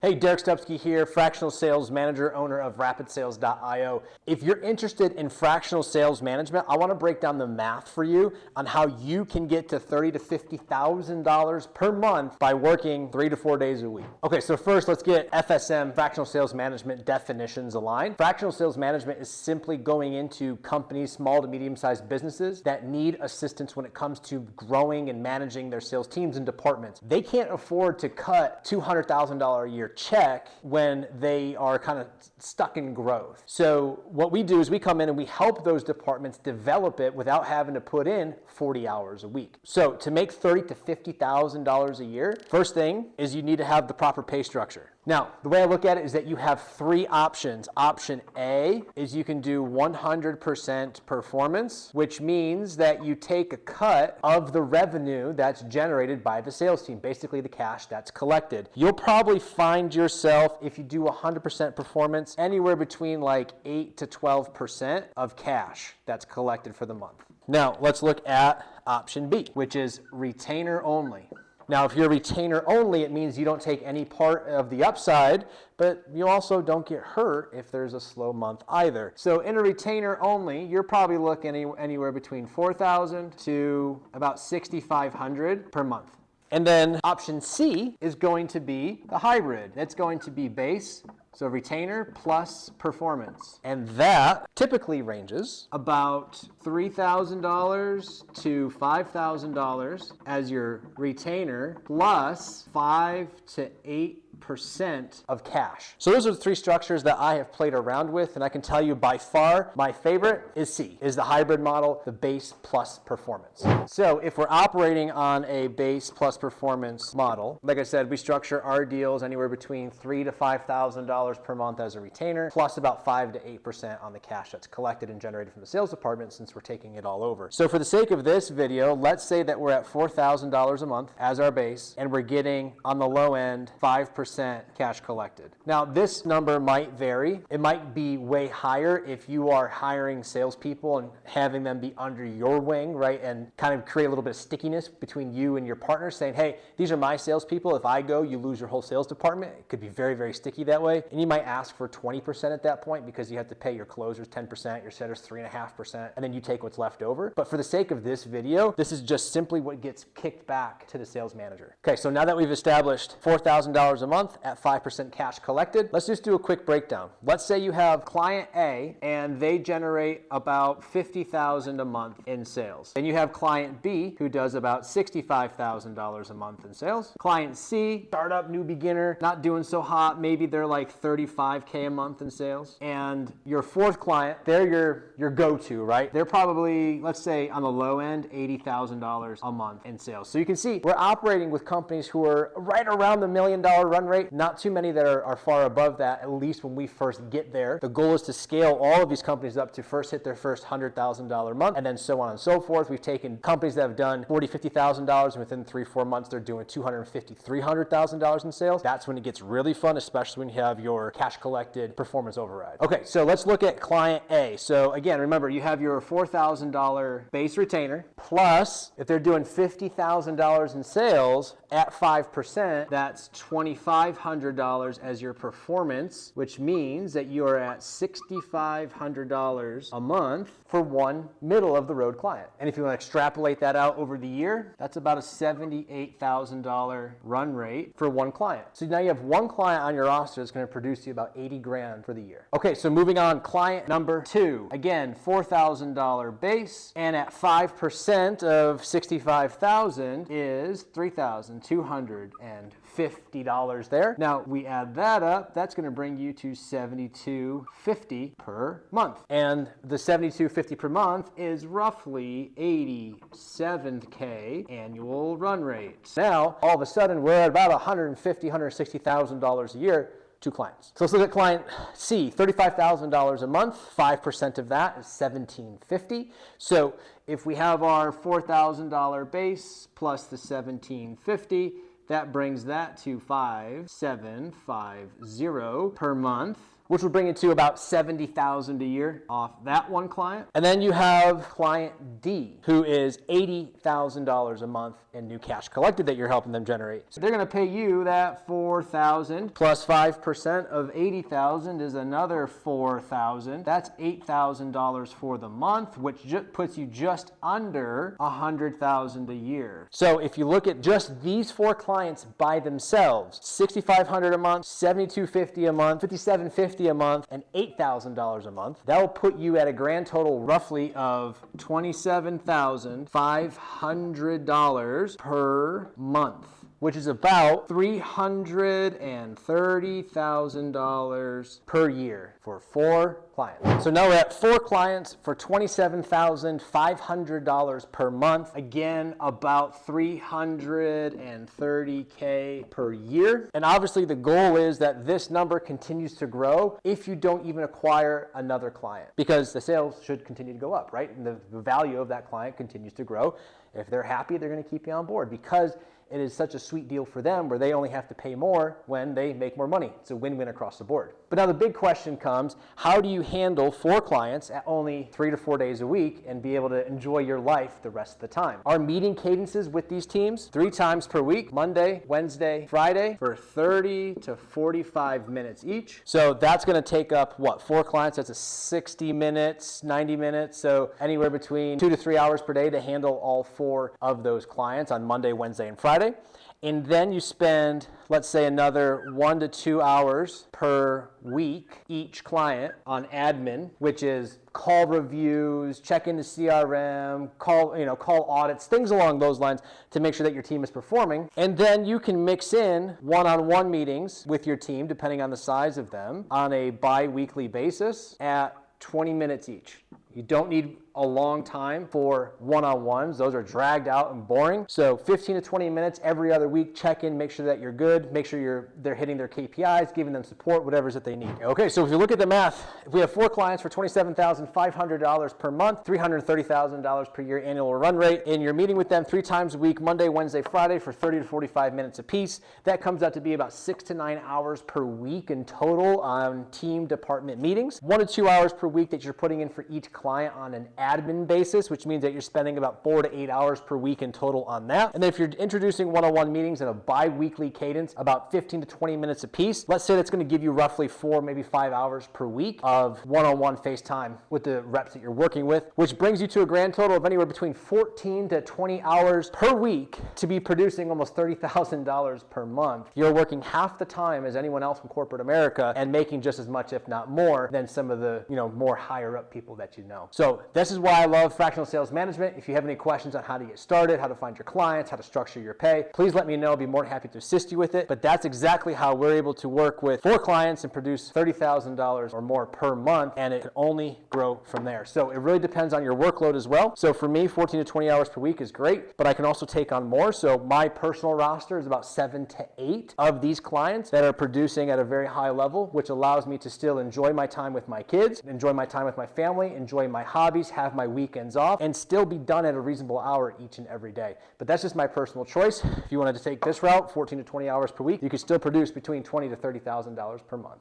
Hey, Derek Stupski here, fractional sales manager, owner of RapidSales.io. If you're interested in fractional sales management, I want to break down the math for you on how you can get to $30,000 to $50,000 per month by working 3 to 4 days a week. Okay, so first let's get FSM, fractional sales management definitions aligned. Fractional sales management is simply going into companies, small to medium-sized businesses that need assistance when it comes to growing and managing their sales teams and departments. They can't afford to cut $200,000 a year check when they are kind of stuck in growth. So what we do is we come in and we help those departments develop it without having to put in 40 hours a week. So to make $30,000 to $50,000 a year, first thing is you need to have the proper pay structure. Now, the way I look at it is that you have three options. Option A is you can do 100% performance, which means that you take a cut of the revenue that's generated by the sales team, basically the cash that's collected. You'll probably find yourself, if you do 100% performance, anywhere between like 8 to 12% of cash that's collected for the month. Now, let's look at option B, which is retainer only. Now, if you're retainer only, it means you don't take any part of the upside, but you also don't get hurt if there's a slow month either. So in a retainer only, you're probably looking anywhere between $4,000 to about $6,500 per month. And then option C is going to be the hybrid. That's going to be base, so retainer plus performance. And that typically ranges about $3,000 to $5,000 as your retainer plus 5 to 8% of cash. So those are the three structures that I have played around with, and I can tell you by far my favorite is C, is the hybrid model, the base plus performance. So if we're operating on a base plus performance model, like I said, we structure our deals anywhere between $3,000 to $5,000 per month as a retainer, plus about 5 to 8% on the cash that's collected and generated from the sales department, since we're taking it all over. So for the sake of this video, let's say that we're at $4,000 a month as our base, and we're getting on the low end 5% cash collected. Now, this number might vary. It might be way higher if you are hiring salespeople and having them be under your wing, right? And kind of create a little bit of stickiness between you and your partner, saying, hey, these are my salespeople. If I go, you lose your whole sales department. It could be very, very sticky that way. And you might ask for 20% at that point because you have to pay your closers 10%, your setters 3.5%, and then you take what's left over. But for the sake of this video, this is just simply what gets kicked back to the sales manager. Okay, so now that we've established $4,000 a month at 5% cash collected, let's just do a quick breakdown. Let's say you have client A and they generate about $50,000 a month in sales. And you have client B who does about $65,000 a month in sales. Client C, startup, new beginner, not doing so hot. Maybe they're like $35K a month in sales. And your fourth client, they're your go-to, right? They're probably, let's say on the low end, $80,000 a month in sales. So you can see we're operating with companies who are right around the $1 million run rate. Not too many that are far above that, at least when we first get there. The goal is to scale all of these companies up to first hit their first $100,000 month, and then so on and so forth. We've taken companies that have done $40,000, $50,000, and within 3 or 4 months, they're doing $250,000, $300,000 in sales. That's when it gets really fun, especially when you have your cash collected performance override. Okay, so let's look at client A. So again, remember, you have your $4,000 base retainer, plus if they're doing $50,000 in sales at 5%, that's $2,500 as your performance, which means that you are at $6,500 a month for one middle of the road client. And if you want to extrapolate that out over the year, that's about a $78,000 run rate for one client. So now you have one client on your roster that's going to produce you about 80 grand for the year. Okay, so moving on, client number 2. Again, $4,000 base, and at 5% of 65,000 is $3,250 there. Now we add that up, that's going to bring you to $7,250 per month. And the $7,250 per month is roughly $87K annual run rate. Now, all of a sudden, we're at about $150,000, $160,000 a year. 2 clients. So let's look at client C, $35,000 a month. 5% of that is $1,750. So if we have our $4,000 base plus the $1,750, that brings that to $5,750 per month. which will bring you to about $70,000 a year off that one client. And then you have client D, who is $80,000 a month in new cash collected that you're helping them generate. So they're going to pay you that $4,000 plus 5% of $80,000 is another $4,000. That's $8,000 for the month, which puts you just under $100,000 a year. So if you look at just these 4 clients by themselves, $6,500 a month, $7,250 a month, $5,750 a month, and $8,000 a month, that will put you at a grand total roughly of $27,500 per month, which is about $330,000 per year for 4 clients. So now we're at 4 clients for $27,500 per month. Again, about $330K per year. And obviously the goal is that this number continues to grow if you don't even acquire another client, because the sales should continue to go up, right? And the value of that client continues to grow. If they're happy, they're going to keep you on board, because it is such a sweet deal for them where they only have to pay more when they make more money. It's a win-win across the board. But now the big question comes, how do you handle 4 clients at only 3 to 4 days a week and be able to enjoy your life the rest of the time? Our meeting cadences with these teams, 3 times per week, Monday, Wednesday, Friday, for 30 to 45 minutes each. So that's going to take up, 4 clients? That's a 60 minutes, 90 minutes. So anywhere between 2 to 3 hours per day to handle all 4 of those clients on Monday, Wednesday, and Friday. And then you spend, let's say, another 1 to 2 hours per week each client on admin, which is call reviews, check into CRM, call audits, things along those lines to make sure that your team is performing. And then you can mix in one-on-one meetings with your team, depending on the size of them, on a bi-weekly basis at 20 minutes each. You don't need a long time for one-on-ones. Those are dragged out and boring. So 15 to 20 minutes every other week, check in, make sure that you're good, make sure they're hitting their KPIs, giving them support, whatever it is that they need. Okay, so if you look at the math, if we have 4 clients for $27,500 per month, $330,000 per year annual run rate, and you're meeting with them 3 times a week, Monday, Wednesday, Friday, for 30 to 45 minutes apiece, that comes out to be about 6 to 9 hours per week in total on team department meetings. 1 to 2 hours per week that you're putting in for each client on an admin basis, which means that you're spending about 4 to 8 hours per week in total on that. And then if you're introducing one-on-one meetings in a bi-weekly cadence, about 15 to 20 minutes apiece, let's say that's going to give you roughly 4, maybe 5 hours per week of one-on-one FaceTime with the reps that you're working with, which brings you to a grand total of anywhere between 14 to 20 hours per week to be producing almost $30,000 per month. You're working half the time as anyone else in corporate America and making just as much, if not more, than some of the more higher up people that you know. So this is why I love fractional sales management. If you have any questions on how to get started, how to find your clients, how to structure your pay, please let me know. I'll be more than happy to assist you with it. But that's exactly how we're able to work with 4 clients and produce $30,000 or more per month, and it can only grow from there. So it really depends on your workload as well. So for me, 14 to 20 hours per week is great, but I can also take on more. So my personal roster is about 7 to 8 of these clients that are producing at a very high level, which allows me to still enjoy my time with my kids, enjoy my time with my family, enjoy my hobbies, have my weekends off, and still be done at a reasonable hour each and every day. But that's just my personal choice. If you wanted to take this route, 14 to 20 hours per week, you could still produce between $20,000 to $30,000 per month.